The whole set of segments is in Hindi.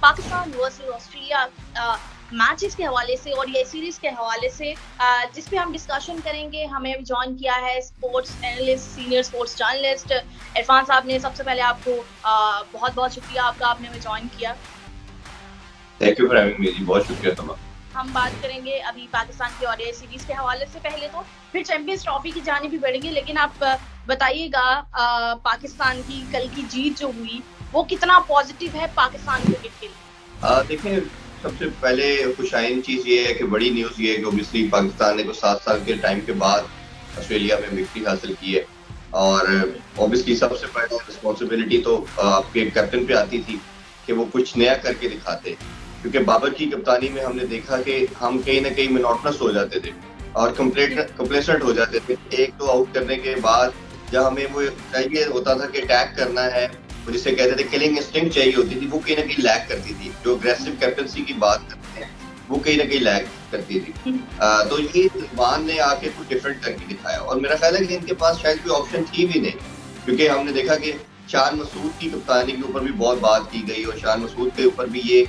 पाकिस्तान वर्सेस ऑस्ट्रेलिया मैचेस के हवाले से और ये सीरीज के हवाले से जिस पे हम डिस्कशन करेंगे। हमें ज्वाइन किया है sports analyst, senior sports journalist Irfan साहब ने। सबसे पहले आपको बहुत बहुत शुक्रिया आपका, आपने हमें ज्वाइन किया। Thank you for having me जी, बहुत शुक्रिया तुम्हारा। हम बात करेंगे अभी पाकिस्तान की ओडीआई सीरीज के हवाले से पहले तो, फिर चैंपियंस ट्रॉफी की जानिब भी बढ़ेंगे। लेकिन आप बताइएगा पाकिस्तान की कल की जीत जो हुई वो कितना पॉजिटिव है पाकिस्तान क्रिकेट के लिए? देखिए, सबसे पहले खुशाइन चीज ये है कि बड़ी न्यूज ये है कि ऑब्वियसली पाकिस्तान ने 7 साल के टाइम के बाद ऑस्ट्रेलिया में विक्ट्री हासिल की है। और ऑब्वियसली सबसे पहले रिस्पॉन्सिबिलिटी तो आपके कैप्टन पे आती थी कि वो कुछ नया करके दिखाते, क्योंकि बाबर की कप्तानी में हमने देखा कि हम कहीं ना कहीं मोनोटोनस हो जाते थे और कंप्लेसेंट हो जाते थे। एक तो आउट करने के बाद जब हमें वो चाहिए होता था कि अटैक करना है, जिसे कहते थे किलिंग इंस्टिंक्ट चाहिए होती थी, वो कहीं ना कहीं लैग करती थी। जो अग्रेसिव कैप्टनसी की बात करते हैं वो कहीं ना कहीं लैग करती थी। तो ये रिजवान ने आके कुछ डिफरेंट करके दिखाया और मेरा ख्याल है कि इनके पास शायद कोई ऑप्शन थी भी नहीं, क्योंकि हमने देखा कि शान मसूद की कप्तानी के ऊपर भी बहुत बात की गई और शान मसूद के ऊपर भी ये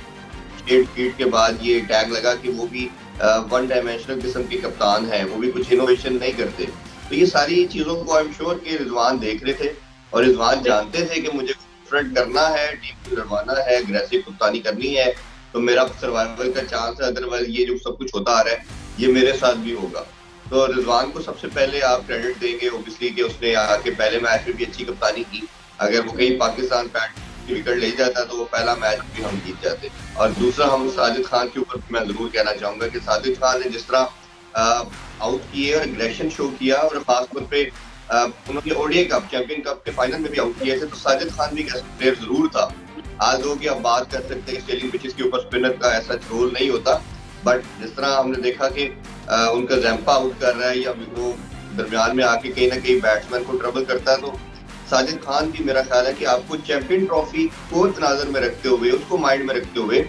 कीट के बाद ये टैग लगा कि वो भी वन डायमेंशनल किस्म के कप्तान है, वो भी कुछ इनोवेशन नहीं करते। तो ये सारी चीजों को आई एम श्योर कि रिजवान देख रहे थे और रिजवान जानते थे कि मुझे डिफरेंट करना है, टीम को लड़वाना है, अग्रेसिव कप्तानी करनी है, तो मेरा सर्वाइवल का चांस है। अदरवाइज ये जो सब कुछ होता आ रहा है ये मेरे साथ भी होगा। तो रिजवान को सबसे पहले आप क्रेडिट देंगे ओबियसली कि उसने आके पहले मैच में भी अच्छी कप्तानी की। अगर वो कहीं पाकिस्तान विकेट ले जाता तो वो पहला मैच भी हम जीत जाते। और दूसरा, हम साजिद खान के ऊपर मैं जरूर कहना चाहूंगा कि साजिद खान ने जिस तरह आउट किए और एग्रेशन शो किया, और खासतौर पे उन्होंने ओडीआई कप, चैंपियन कप के फाइनल में भी आउट किए थे, तो साजिद खान भी एक ऐसा प्लेयर जरूर था। आज लोग आप बात कर सकते हैं स्टेलिंग पिचेस के ऊपर स्पिनर का ऐसा रोल नहीं होता, बट जिस तरह हमने देखा कि उनका जैम्पा आउट कर रहा है या वो दरमियान में आके कहीं ना कहीं बैट्समैन को ट्रबल करता है, तो साजिद खान भी मेरा ख्याल है कि आपको चैंपियन ट्रॉफी को नजर में रखते हुए, उसको माइंड में रखते हुए,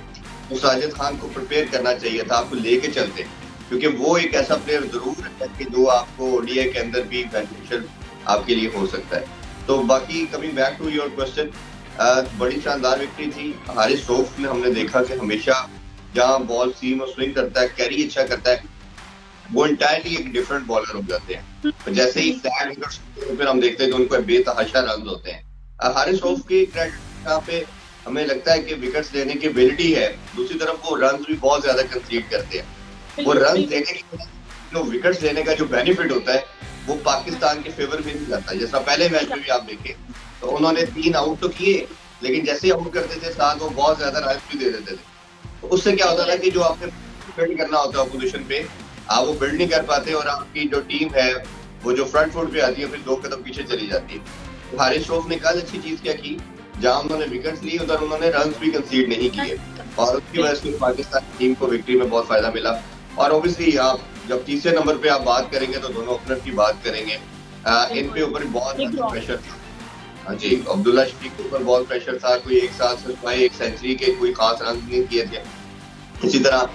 तो साजिद खान को प्रिपेयर करना चाहिए था, आपको लेके चलते, क्योंकि वो एक ऐसा प्लेयर जरूर है कि जो आपको ओडीआई के अंदर भी बेनिफिशियल आपके लिए हो सकता है। तो बाकी coming back to your question, बड़ी शानदार विक्ट्री थी। हारिस रऊफ ने हमने देखा कि हमेशा जहां बॉल सीम और स्विंग करता है, कैरी अच्छा करता है, वो इंटायरली एक डिफरेंट बॉलर हो जाते हैं। तो जैसे ही सैड विकेट्स फिर हम देखते हैं कि उनको बेतहाशा रन होते हैं। हारिस रऊफ की क्रेडिट यहाँ पे हमें लगता है कि विकेट्स लेने की एबिलिटी है, दूसरी तरफ वो रन भी बहुत ज्यादा कंसीड करते हैं। वो रन लेने की, जो विकेट्स लेने का जो बेनिफिट होता है वो पाकिस्तान के फेवर में नहीं जाता। जैसा पहले मैच में भी आप देखें तो उन्होंने 3 आउट तो किए, लेकिन जैसे आउट करते थे साथ वो बहुत ज्यादा रन भी दे देते थे। तो उससे क्या होता था कि जो आपने बिल्ड करना होता है अपोजिशन पे, आप वो बिल्ड नहीं कर पाते और आपकी जो टीम है वो जो फ्रंट फुट पे आती है फिर 2 कदम पीछे चली जाती है। तो हारिस रऊफ ने कल अच्छी चीज क्या की, जहां उन्होंने विकेट्स ली उधर उन्होंने रन भी कंसीड नहीं किए और उसकी वजह से पाकिस्तान टीम को विक्ट्री में बहुत फायदा मिला। और ऑब्वियसली आप जब तीसरे नंबर पे आप बात करेंगे तो दोनों ओपनर की बात करेंगे, इन पे ऊपर बहुत प्रेशर था। हाँ जी, अब्दुल्ला शफीक के ऊपर बहुत प्रेशर था, कोई एक साथ सिर्फ एक सेंचुरी के कोई खास रन नहीं किए थे। इसी तरह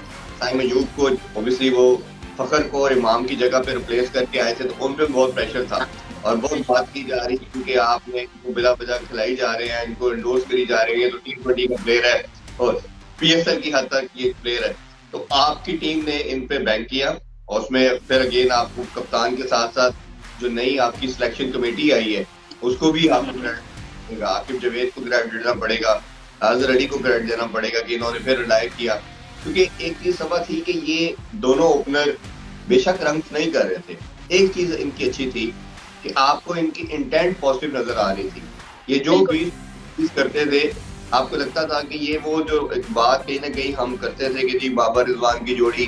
साइम अयूब को ऑब्वियसली वो फखर को और इमाम की जगह पे रिप्लेस करके आए थे, तो उन पे बहुत प्रेशर था और बहुत बात की जा रही थी कि आपने इनको बिला बजा खिलाई जा रहे हैं, इनको इंडोर्स करी जा रही है, तो T20 का प्लेयर है और PSL की हद तक ये प्लेयर है। तो आपकी टीम ने इन पे बैंक किया और उसमें फिर अगेन आपको कप्तान के साथ साथ जो नई आपकी सिलेक्शन कमेटी आई है उसको भी आपको क्रेडिट, आकिब जवेद को क्रेडिट देना पड़ेगा, अजहर अली को क्रेडिट देना पड़ेगा कि इन्होंने फिर रिलाय किया। क्योंकि एक चीज समझ थी कि ये दोनों ओपनर बेशक रन नहीं कर रहे थे, एक चीज इनकी अच्छी थी कि आपको इनकी इंटेंट पॉजिटिव नजर आ रही थी। ये जो भी चीज करते थे आपको लगता था कि ये वो जो एक बात कहीं ना कहीं हम करते थे कि जी बाबर रिजवान की जोड़ी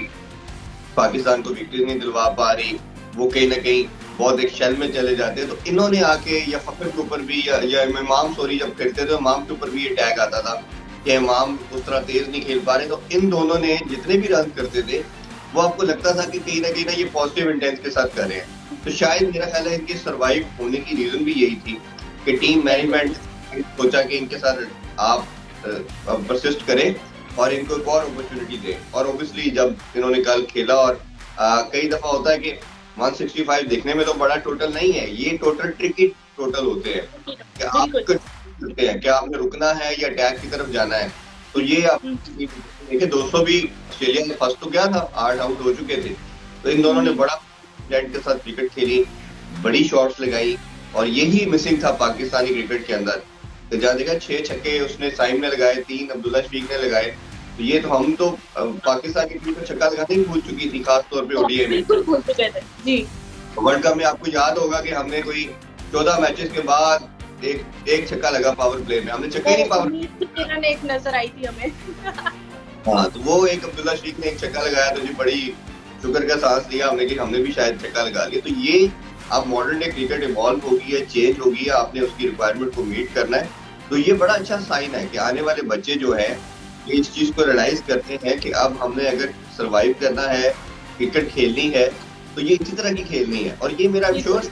पाकिस्तान को विक्ट्री नहीं दिलवा पा रही, वो कहीं ना कहीं बहुत एक शेल में चले जाते। तो इन्होंने आके या फखर के ऊपर भी या इमाम सॉरी जब खेलते थे इमाम के ऊपर भी ये टैग आता था कि इमाम उस तरह तेज नहीं खेल पा रहे, तो इन दोनों ने जितने भी रन करते थे वो आपको लगता था कि कहीं ना ये पॉजिटिव इंटेंस के साथ कर रहे हैं। तो शायद मेरा ख्याल है इनके सर्वाइव होने की रीजन भी यही थी कि टीम मैनेजमेंट सोचा कि इनके साथ आप परसिस्ट करें और इनको एक और अपॉर्चुनिटी दें। और ऑब्वियसली जब इन्होंने कल खेला और कई दफा होता है कि 165 देखने में तो बड़ा टोटल नहीं है, ये टोटल ट्रिकी टोटल होते हैं कि आप क्या आपने रुकना है या अटैक की तरफ जाना है। तो ये आप देखिए 200 भी ऑस्ट्रेलिया ने फर्स्ट तो क्या था, 8 आउट हो चुके थे, तो इन दोनों ने बड़ा टैलेंट के साथ क्रिकेट खेली, बड़ी शॉट्स लगाई, और यही मिसिंग था पाकिस्तानी क्रिकेट के अंदर। तो जहाँ देखा 6 छक्के उसने साइम ने लगाए, 3 अब्दुल्ला शफीक ने लगाए, तो ये तो हम तो पाकिस्तान की टीम को छक्का लगाने ही भूल चुकी थी, खास तौर पे ओडीआई में। बिल्कुल भूल चुके थे जी। वर्ल्ड कप में आपको याद होगा कि हमने कोई 14 मैचेस के बाद एक छक्का लगा पावर प्ले में, हमने छक्का ही नहीं पावर ने एक नजर आई थी हमें। हाँ, तो वो एक अब्दुल्ला शफीक ने एक छक्का लगाया, तो जी बड़ी शुक्र का सांस लिया हमने कि हमने भी शायद छक्का लगा लिया। तो ये अब मॉडर्न डे क्रिकेट इवॉल्व होगी है, चेंज होगी है, आपने उसकी रिक्वायरमेंट को मीट करना है। तो ये बड़ा अच्छा साइन है कि आने वाले बच्चे जो हैं ये इस चीज को रियलाइज करते हैं कि अब हमने अगर सर्वाइव करना है, क्रिकेट खेलनी है, तो ये इसी तरह की खेलनी है। और ये मेरा श्योर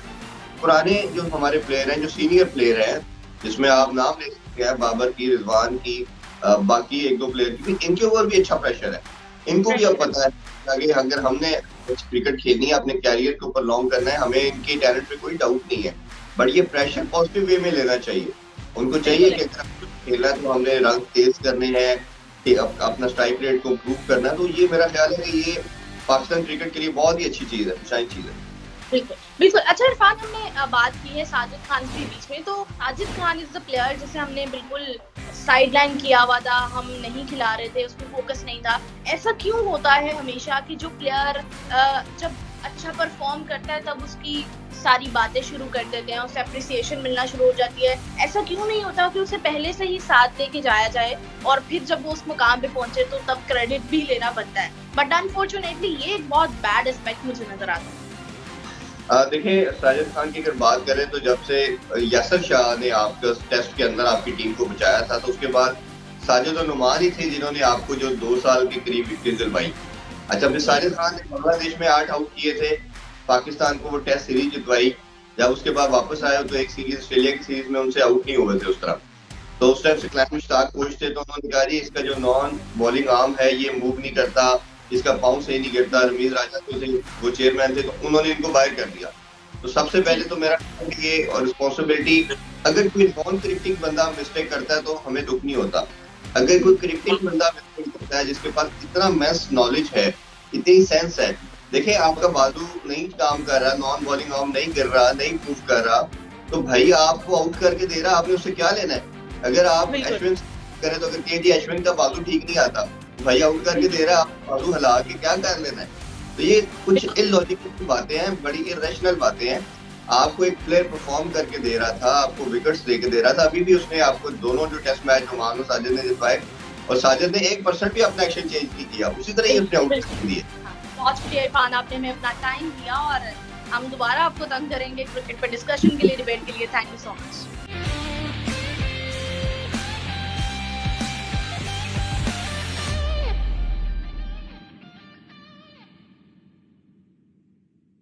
पुराने जो हमारे प्लेयर हैं, जो सीनियर प्लेयर हैं, जिसमें आप नाम ले सकते हैं बाबर की, रिजवान की, बाकी 1-2 प्लेयर की, इनके ऊपर भी अच्छा प्रेशर है। इनको भी अब पता है कि अगर हमने क्रिकेट खेलनी है, अपने कैरियर के ऊपर लॉन्ग करना है, हमें इनके टैलेंट पे कोई डाउट नहीं है, बट ये प्रेशर पॉजिटिव वे में लेना चाहिए। उनको चाहिए कि अगर खेलना है तो हमने रन तेज करने हैं, कि अपना स्ट्राइक रेट को इम्प्रूव करना है। तो ये मेरा ख्याल है कि ये पाकिस्तान क्रिकेट के लिए बहुत ही अच्छी चीज है, शाइन चीज है। बिल्कुल बिल्कुल। अच्छा इरफान, हमने बात की है साजिद खान के बीच में, तो Sajid Khan is the player जिसे हमने बिल्कुल साइडलाइन किया हुआ था, हम नहीं खिला रहे थे, उसमें फोकस नहीं था। ऐसा क्यों होता है हमेशा कि जो प्लेयर जब अच्छा परफॉर्म करता है तब उसकी सारी बातें शुरू कर देते हैं, उसे अप्रिसिएशन मिलना शुरू हो जाती है? ऐसा क्यों नहीं होता कि उसे पहले से ही साथ लेके जाया जाए और फिर जब वो उस मुकाम पे पहुंचे तो तब क्रेडिट भी लेना बनता है? बट अनफॉर्चुनेटली ये एक बहुत बैड एस्पेक्ट मुझे नजर आता है। देखिए साजिद खान की अगर बात करें तो जब से यासर शाह ने आपको टेस्ट के अंदर आपकी टीम को बचाया था, तो उसके बाद साजिद और नुमान ही थे जिन्होंने आपको जो 2 साल के करीब विकेट दिलवाई। अच्छा, फिर साजिद खान ने बांग्लादेश में 8 आउट किए थे, पाकिस्तान को वो टेस्ट सीरीज जितवाई। जब उसके बाद वापस आए तो एक सीरीज ऑस्ट्रेलिया की सीरीज में उनसे आउट नहीं हुए थे उस तरह। तो उस टाइम से क्लाइम मुश्ताक कोच थे, तो उन्होंने कहा जी इसका जो नॉन बॉलिंग आर्म है ये मूव नहीं करता, इसका पाँव सही नहीं गिरता। रमीज राजा तो थे, वो चेयरमैन थे, तो उन्होंने इनको बाहर कर दिया। तो सबसे पहले तो मेरा ये और रिस्पॉन्सिबिलिटी, अगर कोई नॉन क्रिकेटिंग बंदा मिस्टेक करता है तो हमें दुख नहीं होता। अगर कोई क्रिकेटिंग बंदा मिस्टेक करता है जिसके पास इतना मैस नॉलेज है, इतनी सेंस है, देखिए आपका बाजू नहीं काम कर रहा, नॉन बॉलिंग आर्म नहीं कर रहा, नहीं मूव कर रहा, तो भाई आपको आउट करके दे रहा, आपने उससे क्या लेना है? अगर आप अश्विन करें तो अगर के अश्विन का बाजू ठीक नहीं आता, भाई आउट करके दे रहा, आप बाजू हिला के क्या कर लेना है? तो ये कुछ इलॉजिकल बातें हैं, बड़ी इरेशनल बातें हैं। आपको एक प्लेयर परफॉर्म करके दे रहा था, आपको विकेट्स देके दे रहा था, अभी भी उसने आपको दोनों जो टेस्ट मैच नुमान और साजिद ने जितवाए, और साजिद ने 1% भी अपना एक्शन चेंज नहीं किया, उसी तरह ही उसने आउट कर दिए। बहुत शुक्रिया इरफान, आपने हमें अपना टाइम दिया और हम दोबारा आपको तंग करेंगे क्रिकेट पर डिस्कशन के लिए, डिबेट के लिए। Thank you so much.